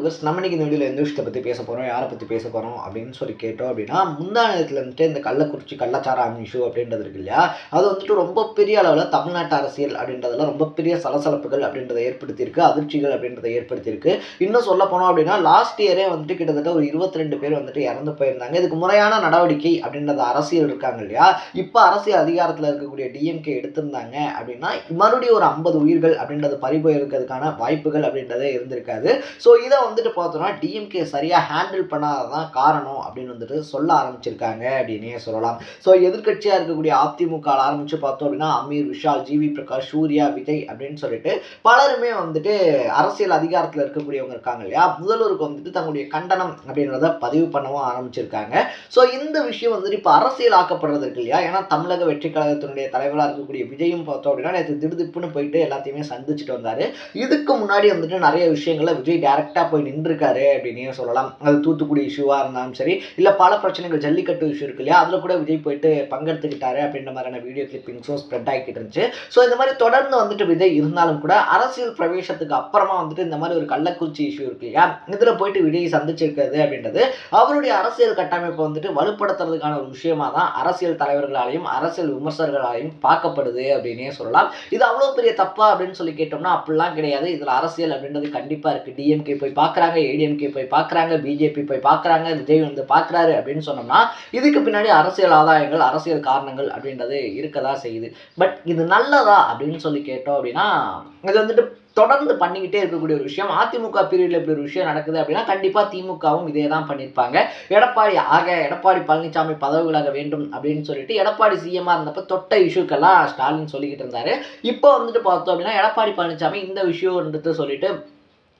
Viewers நம்ம இன்னைக்கு இந்த வீடியோவில் எந்த விஷயத்தை பற்றி பேச போகிறோம் யாரை பற்றி பேச போகிறோம் அப்படின்னு சொல்லி கேட்டோம் அப்படின்னா முந்தா நேரத்தில் வந்துட்டு இந்த கள்ளக்குறிச்சி கள்ளச்சாராயம் இஷ்யூ அப்படின்றது இருக்கு இல்லையா அது வந்துட்டு ரொம்ப பெரிய அளவில் தமிழ்நாட்டு அரசியல் அப்படின்றதுல ரொம்ப பெரிய சலசலப்புகள் அப்படின்றத ஏற்படுத்தியிருக்கு அதிர்ச்சிகள் அப்படின்றத ஏற்படுத்தியிருக்கு இன்னும் சொல்ல போனோம் அப்படின்னா லாஸ்ட் இயரே வந்துட்டு கிட்டத்தட்ட ஒரு 22 பேர் வந்துட்டு இறந்து போயிருந்தாங்க இதுக்கு முறையான நடவடிக்கை அப்படின்றது அரசியல் இருக்காங்க இல்லையா இப்போ அரசியல் அதிகாரத்தில் இருக்கக்கூடிய டிஎம்கே எடுத்திருந்தாங்க அப்படின்னா மறுபடியும் ஒரு 50 உயிர்கள் அப்படின்றது பறிபோயிருக்கிறதுக்கான வாய்ப்புகள் அப்படின்றதே இருந்திருக்காது ஸோ இதை வந்துட்டு பார்த்தோம்னா டிஎம்கே சரியாக ஹேண்டில் பண்ணாததான் காரணம் அப்படின்னு வந்துட்டு சொல்ல ஆரம்பிச்சிருக்காங்க அப்படின்னே சொல்லலாம் ஸோ எதிர்கட்சியாக இருக்கக்கூடிய அதிமுக ஆரம்பித்து பார்த்தோம் அப்படின்னா அமீர் விஷால் ஜிவி பிரகாஷ் சூர்யா விஜய் அப்படின்னு சொல்லிட்டு பலருமே வந்துட்டு அரசியல் அதிகாரத்தில் இருக்கக்கூடியவங்க இருக்காங்க இல்லையா முதல்வருக்கு வந்துட்டு தங்களுடைய கண்டனம் அப்படின்றத பதிவு பண்ணவும் ஆரம்பிச்சிருக்காங்க ஸோ இந்த விஷயம் வந்துட்டு இப்போ அரசியல் ஆக்கப்படுறது இருக்கு இல்லையா ஏன்னா தமிழக வெற்றி கழகத்தினுடைய தலைவராக இருக்கக்கூடிய விஜயும் பார்த்தோம் அப்படின்னா நேற்று திடுதிப்புன்னு போயிட்டு எல்லாத்தையுமே சந்திச்சுட்டு வந்தார் இதுக்கு முன்னாடி வந்துட்டு நிறைய விஷயங்களை விஜய் டைரக்டாக போய் நின்றுருக்காரு அப்படின்னே சொல்லலாம் அது தூத்துக்குடி இஷ்யூவாக இருந்தாலும் சரி இல்லை பல பிரச்சனைகள் ஜல்லிக்கட்டு இஷ்யூ இருக்கு இல்லையா அதில் கூட விஜய் போயிட்டு பங்கெடுத்துக்கிட்டாரு அப்படின்ற மாதிரியான வீடியோ கிளிப்பிங்ஸும் ஸ்ப்ரெட் ஆகிக்கிட்டு இருந்துச்சு ஸோ இந்த மாதிரி தொடர்ந்து வந்துட்டு விஜய் இருந்தாலும் கூட அரசியல் பிரவேசத்துக்கு அப்புறமா வந்துட்டு இந்த மாதிரி ஒரு கள்ளக்குறிச்சி இஷ்யூ இருக்கு இல்லையா இதில் போயிட்டு விஜய் சந்திச்சிருக்கிறது அப்படின்றது அவருடைய அரசியல் கட்டமைப்பை வந்துட்டு வலுப்படுத்துறதுக்கான ஒரு விஷயமா தான் அரசியல் தலைவர்களாலையும் அரசியல் விமர்சகர்களாலையும் பார்க்கப்படுது அப்படின்னே சொல்லலாம் இது அவ்வளோ பெரிய தப்பா அப்படின்னு சொல்லி கேட்டோம்னா அப்படிலாம் கிடையாது இதில் அரசியல் அப்படின்றது கண்டிப்பாக இருக்குது டிஎம்கே போய் பார்க்குறாங்க ஏடிஎம்கே போய் பார்க்குறாங்க பிஜேபி போய் பார்க்குறாங்க விஜய் வந்து பார்க்குறாரு அப்படின்னு சொன்னோம்னா இதுக்கு பின்னாடி அரசியல் ஆதாயங்கள் அரசியல் காரணங்கள் அப்படின்றது இருக்கதான் செய்யுது பட் இது நல்லதா அப்படின்னு சொல்லி கேட்டோம் அப்படின்னா இது வந்துட்டு தொடர்ந்து பண்ணிக்கிட்டே இருக்கக்கூடிய ஒரு விஷயம் அதிமுக பீரியடில் இப்படி ஒரு விஷயம் நடக்குது அப்படின்னா கண்டிப்பாக திமுகவும் இதே தான் பண்ணியிருப்பாங்க எடப்பாடி பழனிசாமி பதவி விலக வேண்டும் அப்படின்னு சொல்லிட்டு எடப்பாடி சிஎம்மாக இருந்தப்போ தொட்ட இஷ்யூக்கெல்லாம் ஸ்டாலின் சொல்லிக்கிட்டு இருந்தாரு இப்போ வந்துட்டு பார்த்தோம் அப்படின்னா எடப்பாடி பழனிசாமி இந்த விஷயம்ன்றது சொல்லிட்டு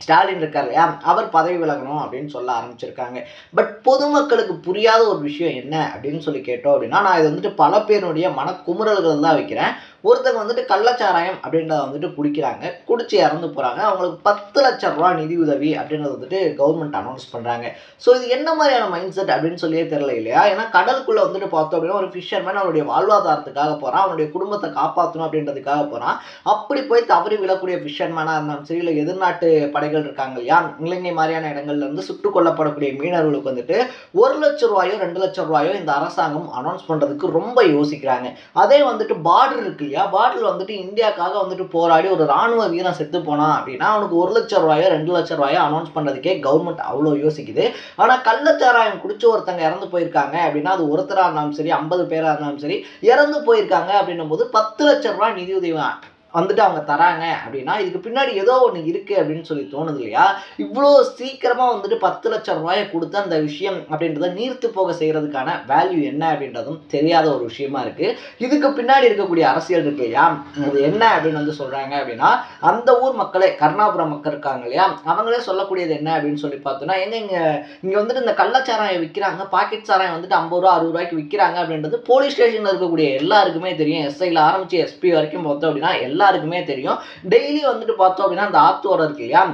ஸ்டாலின் இருக்கார் இல்லையா அவர் பதவி விலகணும் அப்படின்னு சொல்ல ஆரம்பிச்சிருக்காங்க பட் பொதுமக்களுக்கு புரியாத ஒரு விஷயம் என்ன அப்படின்னு சொல்லி கேட்டோம் அப்படின்னா நான் இது வந்துட்டு பல பேருடைய மனக்குமுறல்கள் தான் வைக்கிறேன் ஒருத்தங்க வந்துட்டு கள்ளச்சாராயம் அப்படின்றத வந்துட்டு குடிக்கிறாங்க குடிச்சு இறந்து போகிறாங்க அவங்களுக்கு 10 லட்சம் ரூபா நிதி உதவி அப்படின்றத வந்துட்டு கவர்மெண்ட் அனௌன்ஸ் பண்ணுறாங்க ஸோ இது என்ன மாதிரியான மைண்ட் செட் அப்படின்னு சொல்லியே தெரியல இல்லையா ஏன்னா கடலுக்குள்ளே வந்துட்டு பார்த்தோம் அப்படின்னா ஒரு ஃபிஷர்மேன் அவருடைய வாழ்வாதாரத்துக்காக போகிறான் அவனுடைய குடும்பத்தை காப்பாற்றணும் அப்படின்றதுக்காக போகிறான் அப்படி போய் தவறி விழக்கூடிய ஃபிஷர்மேனாக இருந்தாலும் சரி இல்லை எதிர்நாட்டு படைகள் இருக்காங்க இல்லையா இலங்கை மாதிரியான இடங்கள்ல இருந்து சுட்டுக் கொல்லப்படக்கூடிய மீனவர்களுக்கு வந்துட்டு 1 லட்சம் ரூபாயோ 2 லட்சம் ரூபாயோ இந்த அரசாங்கம் அனௌன்ஸ் பண்ணுறதுக்கு ரொம்ப யோசிக்கிறாங்க அதே வந்துட்டு பார்டர் இருக்கு பார்டர்ல வந்துட்டு இந்தியாக்காக வந்துட்டு போராடி ஒரு ராணுவ வீரன் செத்து போனான் அப்படின்னா அவனுக்கு 1 லட்சம் ரூபாயோ 2 லட்சம் ரூபாயோ அனௌன்ஸ் பண்றதுக்கே கவர்மெண்ட் அவ்வளோ யோசிக்குது ஆனா கள்ளச்சாராயம் குடிச்சு ஒருத்தங்க இறந்து போயிருக்காங்க அப்படின்னா அது ஒருத்தரா இருந்தாலும் சரி 50 பேரா இருந்தாலும் சரி இறந்து போயிருக்காங்க அப்படின்னும் போது 10 லட்சம் ரூபாய் நிதி உதவி வந்துட்டு அவங்க தராங்க அப்படின்னா இதுக்கு பின்னாடி ஏதோ ஒன்று இருக்குது அப்படின்னு சொல்லி தோணுது இல்லையா இவ்வளோ சீக்கிரமாக வந்துட்டு 10 லட்சம் ரூபாயை கொடுத்து அந்த விஷயம் அப்படின்றத நீர்த்து போக செய்கிறதுக்கான வேல்யூ என்ன அப்படின்றதும் தெரியாத ஒரு விஷயமா இருக்குது இதுக்கு பின்னாடி இருக்கக்கூடிய அரசியல் இருக்கு இல்லையா அது என்ன அப்படின்னு வந்து சொல்கிறாங்க அப்படின்னா அந்த ஊர் மக்களே கருணாபுரம் மக்கள் இருக்காங்க இல்லையா அவங்களே சொல்லக்கூடியது என்ன அப்படின்னு சொல்லி பார்த்தோன்னா இங்கே வந்துட்டு இந்த கள்ளச்சாராயம் விற்கிறாங்க பாக்கெட் சாராயம் வந்துட்டு 50 ரூபா 60 ரூபாய்க்கு விற்கிறாங்க அப்படின்றது போலீஸ் ஸ்டேஷனில் இருக்கக்கூடிய எல்லாருக்குமே தெரியும் எஸ்ஐயில் ஆரம்பித்து எஸ்பி வரைக்கும் பார்த்தோம் அப்படின்னா எல்லாருக்குமே தெரியும் டெய்லி வந்துட்டு பார்த்தோம் அப்படின்னா அந்த ஆத்தோரம் இருக்கு இல்லையா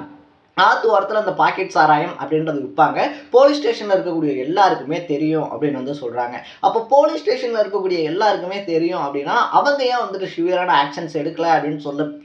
ஆத்து வாரத்தில் அந்த பாக்கெட் சாராயம் அப்படின்றது விற்பாங்க போலீஸ் ஸ்டேஷனில் இருக்கக்கூடிய எல்லாருக்குமே தெரியும் அப்படின்னு வந்து சொல்கிறாங்க அப்போ போலீஸ் ஸ்டேஷனில் இருக்கக்கூடிய எல்லாருக்குமே தெரியும் அப்படின்னா அவங்க ஏன் வந்துட்டு சிவியரான ஆக்ஷன்ஸ் எடுக்கல அப்படின்னு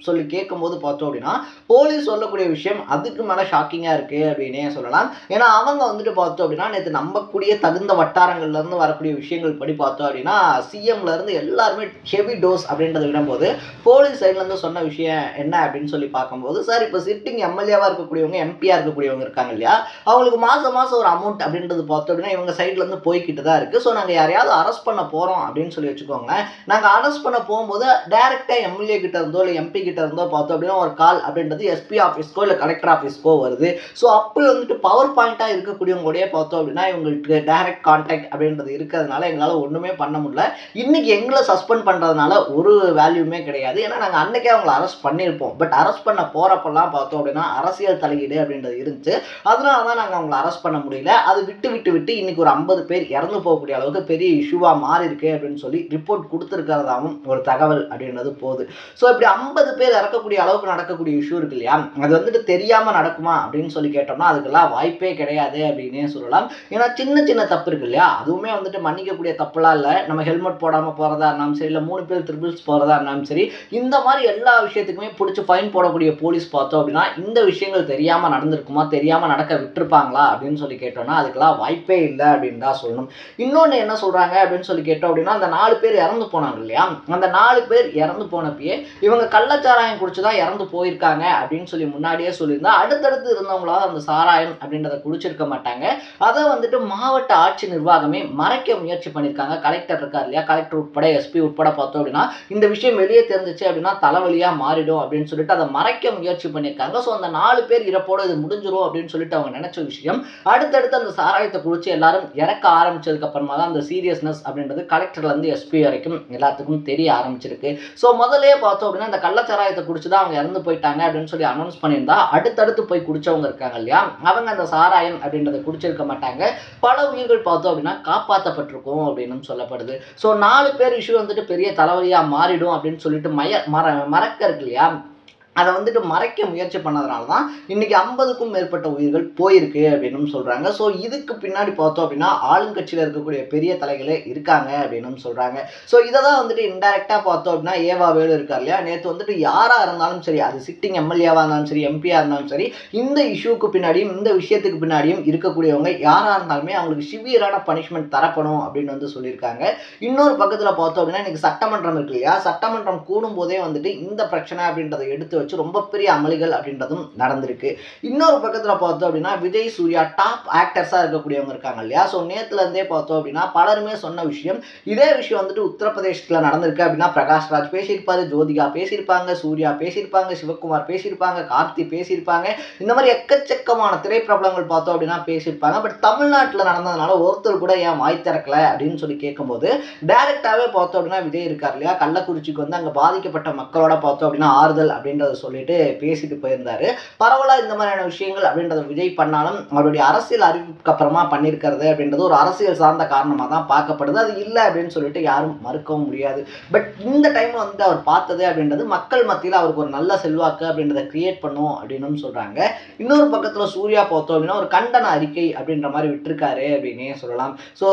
சொல்லி கேட்கும்போது பார்த்தோம் அப்படின்னா போலீஸ் சொல்லக்கூடிய விஷயம் அதுக்கு மேலே ஷாக்கிங்காக இருக்குது அப்படின்னே சொல்லலாம் ஏன்னா அவங்க வந்துட்டு பார்த்தோம் அப்படின்னா நேற்று நம்பக்கூடிய தகுந்த வட்டாரங்கள்லேருந்து வரக்கூடிய விஷயங்கள் படி பார்த்தோம் அப்படின்னா சிஎம்லேருந்து எல்லாருமே ஹெவி டோஸ் அப்படின்றத விடும்போது போலீஸ் சைட்லேருந்து சொன்ன விஷயம் என்ன அப்படின்னு சொல்லி பார்க்கும்போது சார் இப்போ சிட்டிங் எம்எல்ஏவாக இருக்கக்கூடிய எம்பியா இருக்கக்கூடியவங்க இருக்காங்க இல்லையா அவங்களுக்கு மாசம் ஒரு அமௌண்ட் அப்படின்றது பார்த்தோம் அப்படின்னா இவங்க சைட்ல இருந்து போய்கிட்டு தான் இருக்கு ஸோ நாங்கள் யாரையாவது அரெஸ்ட் பண்ண போறோம் அப்படின்னு சொல்லி வச்சுக்கோங்க நாங்கள் அரெஸ்ட் பண்ண போகும்போது டைரக்டா எம்எல்ஏ கிட்ட இருந்தோ இல்லை எம்பி கிட்ட இருந்தோ பார்த்தோம் அப்படின்னா ஒரு கால் அப்படின்றது எஸ்பி ஆஃபீஸ்க்கோ இல்லை கலெக்டர் ஆஃபீஸ்க்கோ வருது ஸோ அப்படி வந்துட்டு பவர் பாயிண்டா இருக்கக்கூடியவங்களோடய பார்த்தோம் அப்படின்னா இவங்களுக்கு டைரக்ட் கான்டாக்ட் அப்படின்றது இருக்கிறதுனால எங்களால் ஒன்றுமே பண்ண முடியல இன்னைக்கு எங்களை சஸ்பெண்ட் பண்றதுனால ஒரு வேல்யூமே கிடையாது ஏன்னா நாங்கள் அன்னைக்கே அவங்களை அரெஸ்ட் பண்ணியிருப்போம் பட் அரெஸ்ட் பண்ண போறப்பெல்லாம் பார்த்தோம் அப்படின்னா அரசியல் தலையீடு அப்படின்றது இருந்துச்சு அதனால தான் நாங்கள் அவங்களை அரெஸ்ட் பண்ண முடியல அது விட்டு இன்னைக்கு ஒரு 50 பேர் இறந்து போகக்கூடிய அளவுக்கு பெரிய இஷ்யூவா மாறி இருக்கு அப்படின்னு சொல்லி ரிப்போர்ட் கொடுத்துருக்கிறதாவும் ஒரு தகவல் அப்படின்றது போகுது ஸோ இப்படி 50 பேர் இறக்கக்கூடிய அளவுக்கு நடக்கக்கூடிய இஷ்யூ இருக்கு இல்லையா அது வந்துட்டு தெரியாம நடக்குமா அப்படின்னு சொல்லி கேட்டோம்னா அதுக்கெல்லாம் வாய்ப்பே கிடையாது அப்படின்னே சொல்லலாம் ஏன்னா சின்ன தப்பு இருக்கு இல்லையா அதுவுமே வந்துட்டு மன்னிக்கக்கூடிய தப்புலாம் இல்லை நம்ம ஹெல்மெட் போடாமல் போறதா இருந்தாலும் சரி இல்லை 3 பேர் ட்ரிபிள்ஸ் போறதா இருந்தாலும் சரி இந்த மாதிரி எல்லா விஷயத்துக்குமே பிடிச்சி ஃபைன் போடக்கூடிய போலீஸ் பார்த்தோம் அப்படின்னா இந்த விஷயங்கள் தெரியாமல் நடந்திருக்குமா, தெரியாமல் நடக்க விட்டுருப்பாங்களா அப்படின்னு சொல்லி கேட்டோம்னா அதுக்கெல்லாம் வாய்ப்பே இல்லை அப்படின்னு தான் சொல்லணும். இன்னொன்று என்ன சொல்கிறாங்க அப்படின்னு சொல்லி கேட்டோம் அப்படின்னா, அந்த 4 பேர் இறந்து போனாங்க இல்லையா, அந்த 4 பேர் இறந்து போனப்பயே இவங்க கள்ளச்சாராயம் குடிச்சு தான் இறந்து போயிருக்காங்க அப்படின்னு சொல்லி முன்னாடியே சொல்லியிருந்தா அடுத்தடுத்து இருந்தவங்களாவது அந்த சாராயம் அப்படின்றத குடிச்சிருக்க மாட்டாங்க. அதை வந்துட்டு மாவட்ட ஆட்சி நிர்வாகமே மறைக்க முயற்சி பண்ணியிருக்காங்க. கலெக்டர் இருக்கார் இல்லையா, கலெக்டர் உட்பட எஸ்பி உட்பட பார்த்தோம் அப்படின்னா இந்த விஷயம் வெளியே தெரிஞ்சிச்சு அப்படின்னா தலைவலியாக மாறிடும் அப்படின்னு சொல்லிட்டு அதை மறைக்க முயற்சி பண்ணியிருக்காங்க. ஸோ அந்த 4 பேர் இறப்போட இது முடிஞ்சிடும் அப்படின்னு சொல்லிட்டு அவங்க நினைச்ச விஷயம் அடுத்தடுத்து அந்த சாராயத்தை குடிச்சு எல்லாரும் இறக்க ஆரம்பிச்சதுக்கு அப்புறமா தான் அந்த சீரியஸ்னஸ் அப்படின்றது கலெக்டர்லேருந்து எஸ்பி வரைக்கும் எல்லாத்துக்கும் தெரிய ஆரம்பிச்சிருக்கு. ஸோ முதலே பார்த்தோம் அப்படின்னா இந்த கள்ளச்சாராயத்தை குடிச்சு தான் அவங்க இறந்து போயிட்டாங்க அப்படின்னு சொல்லி அனௌன்ஸ் பண்ணியிருந்தா அடுத்தடுத்து போய் குடிச்சவங்க இருக்காங்க இல்லையா, அவங்க அந்த சாராயம் அப்படின்றத குடிச்சிருக்க மாட்டாங்க. பல உயிர்கள் பார்த்தோம் அப்படின்னா காப்பாற்றப்பட்டிருக்கும் அப்படின்னு சொல்லப்படுது. ஸோ 4 பேர் இஷ்யூ வந்துட்டு பெரிய தலைவலியாக மாறிடும் அப்படின்னு சொல்லிட்டு மறக்க இருக்கு இல்லையா, அதை வந்துட்டு மறைக்க முயற்சி பண்ணதுனால தான் இன்றைக்கி 50க்கும் மேற்பட்ட உயிர்கள் போயிருக்கு அப்படின்னு சொல்கிறாங்க. ஸோ இதுக்கு பின்னாடி பார்த்தோம் அப்படின்னா ஆளுங்கட்சியில் இருக்கக்கூடிய பெரிய தலைகளே இருக்காங்க அப்படின்னு சொல்கிறாங்க. ஸோ இதை தான் வந்துட்டு இன்டெரக்டாக பார்த்தோம் அப்படின்னா ஏவா வேலு இருக்கார் இல்லையா, நேற்று வந்துட்டு யாராக இருந்தாலும் சரி, அது சிட்டிங் எம்எல்ஏவாக இருந்தாலும் சரி, எம்பியாக இருந்தாலும் சரி, இந்த இஷ்யூக்கு பின்னாடியும் இந்த விஷயத்துக்கு பின்னாடியும் இருக்கக்கூடியவங்க யாராக இருந்தாலுமே அவங்களுக்கு சிவியரான பனிஷ்மெண்ட் தரப்படும் அப்படின்னு வந்து சொல்லியிருக்காங்க. இன்னொரு பக்கத்தில் பார்த்தோம் அப்படின்னா இன்றைக்கி சட்டமன்றம் இருக்கு இல்லையா, சட்டமன்றம் கூடும் போதே வந்துட்டு இந்த பிரச்சனை அப்படின்றத எடுத்து ரொம்ப பெரிய அமளிகள் அப்படின்றதும் நடந்திருக்கு. இன்னொரு பக்கத்தில் பார்த்தோம் அப்படின்னா விஜய் சூர்யா டாப் ஆக்டர்ஸாக இருக்கக்கூடியவங்க இருக்காங்க இல்லையா, ஸோ நேற்றுல இருந்தே பார்த்தோம் அப்படின்னா பலருமே சொன்ன விஷயம் இதே விஷயம் வந்துட்டு உத்தரப்பிரதேசத்தில் நடந்திருக்கு அப்படின்னா பிரகாஷ் ராஜ் பேசியிருப்பாரு, ஜோதிகா பேசியிருப்பாங்க, சூர்யா பேசியிருப்பாங்க, சிவகுமார் பேசியிருப்பாங்க, கார்த்தி பேசியிருப்பாங்க, இந்த மாதிரி எக்கச்சக்கமான திரைப்பிரபலங்கள் பார்த்தோம் அப்படின்னா பேசியிருப்பாங்க. பட் தமிழ்நாட்டில் நடந்ததுனால ஒருத்தர் கூட ஏன் வாய் திறக்கல அப்படின்னு சொல்லி கேட்கும்போது டைரக்டாகவே பார்த்தோம் அப்படின்னா விஜய் இருக்கார் இல்லையா, கள்ளக்குறிச்சிக்கு வந்து அங்கே பாதிக்கப்பட்ட மக்களோட பார்த்தோம் அப்படின்னா ஆறுதல் அப்படின்றத சொல்லிட்டு பேசிட்டு போயிருந்தாரு. பரவாயில்ல, இந்த மாதிரியான விஷயங்கள் அப்படின்றத விஜய் பண்ணாலும் அவருடைய அரசியல் அறிவிப்புக்கு அப்புறமா பண்ணியிருக்கிறது அப்படின்றது ஒரு அரசியல் சார்ந்த காரணமாக தான் பார்க்கப்படுது. அது இல்லை அப்படின்னு சொல்லிட்டு யாரும் மறுக்கவும் முடியாது. பட் இந்த டைம்ல வந்துட்டு அவர் பார்த்தது அப்படின்றது மக்கள் மத்தியில் அவருக்கு ஒரு நல்ல செல்வாக்கு அப்படின்றத கிரியேட் பண்ணும் அப்படின்னு சொல்றாங்க. இன்னொரு பக்கத்தில் சூர்யா பார்த்தோம் அப்படின்னா ஒரு கண்டன அறிக்கை அப்படின்ற மாதிரி விட்டுருக்காரு அப்படின்னே சொல்லலாம். ஸோ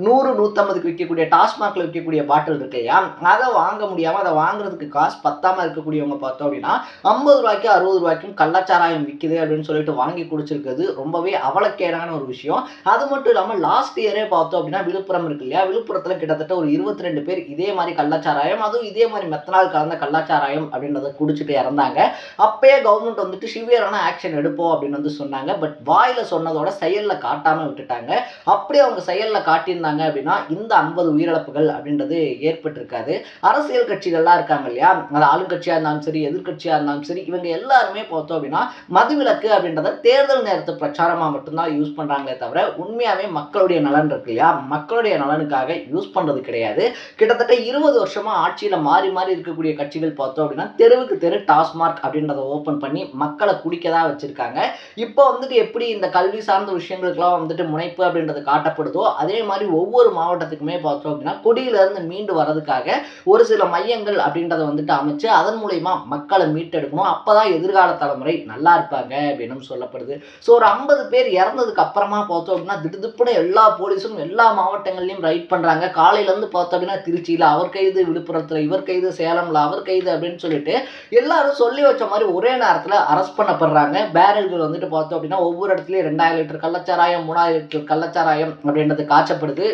100-150க்கு விற்கக்கூடிய டாஸ்மாகில் விற்கக்கூடிய பாட்டில் இருக்கு இல்லையா, அதை வாங்க முடியாமல் அதை வாங்குறதுக்கு காசு பத்தாமல் இருக்கக்கூடியவங்க பார்த்தோம் அப்படின்னா 50 ரூபாய்க்கு 60 ரூபாய்க்கும் கள்ளச்சாராயம் விற்குது அப்படின்னு சொல்லிட்டு வாங்கி குடிச்சிருக்கிறது ரொம்பவே அவலக்கேடான ஒரு விஷயம். அது மட்டும் இல்லாமல் லாஸ்ட் இயரே பார்த்தோம் அப்படின்னா விழுப்புரம் இருக்கு இல்லையா, விழுப்புரத்தில் கிட்டத்தட்ட ஒரு 22 பேர் இதே மாதிரி கள்ளச்சாராயம், அதுவும் இதே மாதிரி மெத்தனால் கலந்த கள்ளச்சாராயம் அப்படின்றத குடிச்சிட்டு இறந்தாங்க. அப்பயே கவர்மெண்ட் வந்துட்டு சிவியரான ஆக்ஷன் எடுப்போம் அப்படின்னு வந்து சொன்னாங்க. பட் வாயில சொன்னதோட செயலில் காட்டாமல் விட்டுட்டாங்க. அப்படியே அவங்க செயலில் காட்டியிருந்தாங்க அப்படின்னா இந்த 50 உயிரிழப்புகள் அப்படின்றது ஏற்பட்டிருக்காது. அரசியல் கட்சிகள்லாம் இருக்காங்க இல்லையா, அது ஆளுங்கட்சியாக இருந்தாலும் சரி, எதிர்கட்சியாக இருந்தாலும் சரி, இவங்க எல்லாருமே பார்த்தோம் அப்படின்னா மதுவிலக்கு அப்படின்றத தேர்தல் நேரத்து பிரச்சாரமாக மட்டும்தான் யூஸ் பண்ணுறாங்களே தவிர உண்மையாகவே மக்களுடைய நலன் இருக்கு இல்லையா, மக்களுடைய நலனுக்காக யூஸ் பண்ணுறது கிடையாது. கிட்டத்தட்ட 20 வருஷமாக ஆட்சியில் மாறி மாறி இருக்கக்கூடிய கட்சிகள் பார்த்தோம் அப்படின்னா தெருவுக்கு தெரு டாஸ்மார்க் அப்படின்றத ஓப்பன் பண்ணி மக்களை குடிக்க தான் வச்சுருக்காங்க. இப்போ வந்துட்டு எப்படி இந்த கல்வி சார்ந்த விஷயங்களுக்கெல்லாம் வந்துட்டு முனைப்பு அப்படின்றது காட்டப்படுதோ அதே மாதிரி ஒவ்வொரு மாவட்டத்துக்குமே பார்த்தோம் அப்படின்னா கொடியிலிருந்து மீண்டு வர்றதுக்காக ஒரு சில மையங்கள் அப்படின்றத வந்துட்டு அமைச்சு அதன் மூலயமா மக்களை மீட்டெடுக்கணும். அப்பதான் எதிர்கால தலைமுறை நல்லா இருப்பாங்க அப்படின்னு சொல்லப்படுது. ஸோ ஒரு 50 பேர் இறந்ததுக்கு அப்புறமா பார்த்தோம் அப்படின்னா திடுதிப்புன்னு எல்லா போலீஸும் எல்லா மாவட்டங்கள்லையும் ரைட் பண்றாங்க. காலையிலேருந்து பார்த்தோம் அப்படின்னா திருச்சியில் அவர் கைது, விழுப்புரத்தில் இவர் கைது, சேலம்ல அவர் கைது அப்படின்னு சொல்லிட்டு எல்லாரும் சொல்லி வச்ச மாதிரி ஒரே நேரத்தில் அரெஸ்ட் பண்ணப்படுறாங்க. பேரல்கள் வந்துட்டு பார்த்தோம் அப்படின்னா ஒவ்வொரு இடத்துலையும் 2000 லிட்டர் கள்ளச்சாராயம், 3000 லிட்டர் கள்ளச்சாராயம் அப்படின்றது காய்ச்சப்படுது.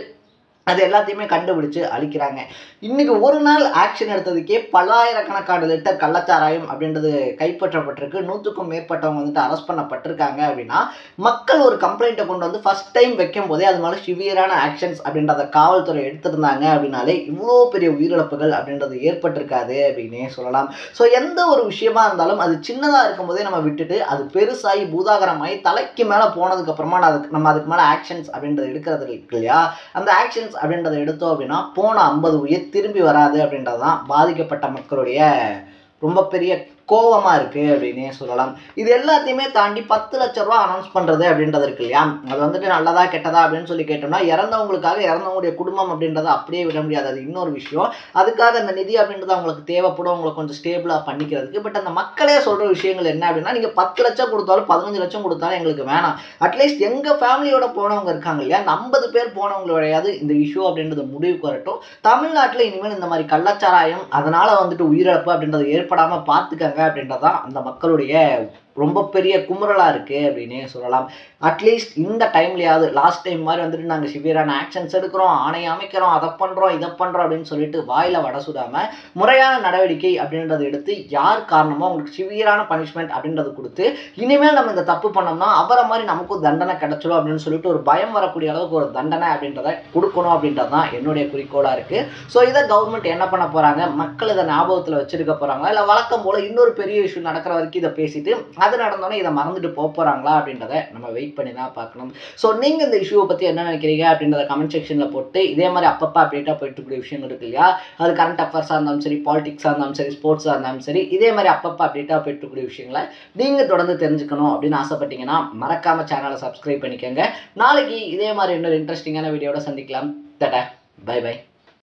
அது எல்லாத்தையுமே கண்டுபிடிச்சு அழிக்கிறாங்க. இன்னைக்கு ஒரு நாள் ஆக்ஷன் எடுத்ததுக்கே பல்லாயிரக்கணக்கான லிட்டர் கள்ளச்சாராயம் அப்படின்றது கைப்பற்றப்பட்டிருக்கு. 100க்கும் மேற்பட்டவங்க வந்துட்டு அரெஸ்ட் பண்ணப்பட்டிருக்காங்க. அப்படின்னா மக்கள் ஒரு கம்ப்ளைண்ட்டை கொண்டு வந்து ஃபர்ஸ்ட் டைம் வைக்கும் போதே அது மாதிரி சிவியரான ஆக்ஷன்ஸ் அப்படின்றத காவல்துறை எடுத்திருந்தாங்க அப்படின்னாலே இவ்வளோ பெரிய உயிரிழப்புகள் அப்படின்றது ஏற்பட்டிருக்காது அப்படின்னே சொல்லலாம். ஸோ எந்த ஒரு விஷயமா இருந்தாலும் அது சின்னதாக இருக்கும்போதே நம்ம விட்டுட்டு அது பெருசாகி பூதாகரமாகி தலைக்கு மேலே போனதுக்கு அப்புறமா நம்ம அதுக்கு மேலே ஆக்ஷன்ஸ் அப்படின்றது எடுக்கிறது இருக்கு இல்லையா, அந்த ஆக்ஷன்ஸ் அப்படின்றத எடுத்தோம் அப்படின்னா போன 50 உயிர் திரும்பி வராது அப்படின்றது தான் பாதிக்கப்பட்ட மக்களுடைய ரொம்ப பெரிய கோவமாக இருக்குது அப்படின்னே சொல்லலாம். இது எல்லாத்தையுமே தாண்டி 10 லட்ச ரூபா அனௌன்ஸ் பண்ணுறது அப்படின்றது இருக்கு இல்லையா, அது வந்துட்டு நல்லதா கெட்டதா அப்படின்னு சொல்லி கேட்டோம்னா இறந்தவங்களுக்காக இறந்தவங்களுடைய குடும்பம் அப்படின்றத அப்படியே விட முடியாது. அது இன்னொரு விஷயம். அதுக்காக அந்த நிதி அப்படின்றது அவங்களுக்கு தேவைப்படும், அவங்களுக்கு கொஞ்சம் ஸ்டேபிளாக பண்ணிக்கிறதுக்கு. பட் அந்த மக்களே சொல்கிற விஷயங்கள் என்ன அப்படின்னா, நீங்கள் 10 லட்சம் கொடுத்தாலும் 15 லட்சம் கொடுத்தாலும் எங்களுக்கு வேணாம், அட்லீஸ்ட் எங்கள் ஃபேமிலியோட போனவங்க இருக்காங்க இல்லையா, அந்த 50 பேர் போனவங்களோடையாவது இந்த இஷ்யூ அப்படின்றது முடிவுக்கு வரட்டும். தமிழ்நாட்டில் இனிமேல் இந்த மாதிரி கள்ளச்சாராயம் அதனால் வந்துட்டு உயிரிழப்பு அப்படின்றது ஏற்படாமல் பார்த்துக்கங்க அப்படின்றதான் அந்த மக்களுடைய ரொம்ப பெரிய குமுறலாக இருக்குது அப்படின்னே சொல்லலாம். அட்லீஸ்ட் இந்த டைம்லையாவது லாஸ்ட் டைம் மாதிரி வந்துட்டு நாங்கள் சிவியரான ஆக்ஷன்ஸ் எடுக்கிறோம், ஆணை அமைக்கிறோம், அதை பண்ணுறோம், இதை பண்ணுறோம் அப்படின்னு சொல்லிட்டு வாயில் வடை சுடாமல் முறையான நடவடிக்கை அப்படின்றத எடுத்து யார் காரணமோ அவங்களுக்கு சிவியரான பனிஷ்மெண்ட் அப்படின்றத கொடுத்து இனிமேல் நம்ம இந்த தப்பு பண்ணோம்னா அவரை மாதிரி நமக்கும் தண்டனை கிடைச்சிடும் அப்படின்னு சொல்லிட்டு ஒரு பயம் வரக்கூடிய அளவுக்கு ஒரு தண்டனை அப்படின்றத கொடுக்கணும் அப்படின்றது தான் என்னுடைய குறிக்கோளாக இருக்குது. ஸோ இதை கவர்மெண்ட் என்ன பண்ண போகிறாங்க, மக்கள் இதை ஞாபகத்தில் வச்சிருக்க போகிறாங்களா, இல்லை வழக்கம் போல் இன்னொரு பெரிய இஷ்யூ நடக்கிற வரைக்கும் இதை பேசிட்டு அது நடந்தோன்னே இதை மறந்துட்டு போகிறாங்களா அப்படின்றத நம்ம வெயிட் பண்ணி தான் பார்க்கணும். ஸோ நீங்கள் இந்த இஷ்யூவை பற்றி என்ன நினைக்கிறீங்க அப்படின்றத கமெண்ட் செக்ஷனில் போட்டு இதே மாதிரி அப்பப்போ அப்டேட்டாக போயிட்டு இருக்கக்கூடிய விஷயங்கள் இருக்கு இல்லையா, அது கரண்ட் அஃபேர்ஸாக இருந்தாலும் சரி, பாலிடிக்ஸாக இருந்தாலும் சரி, ஸ்போர்ட்ஸாக இருந்தாலும் சரி, இதே மாதிரி அப்பப்போ அப்டேட்டாக போயிட்டு இருக்கக்கூடிய விஷயங்களை நீங்கள் தொடர்ந்து தெரிஞ்சுக்கணும் அப்படின்னு ஆசைப்பட்டீங்கன்னா மறக்காமல் சேனலை சப்ஸ்கிரைப் பண்ணிக்கோங்க. நாளைக்கு இதே மாதிரி இன்னொரு இன்ட்ரெஸ்டிங்கான வீடியோட சந்திக்கலாம். Tata, bye by.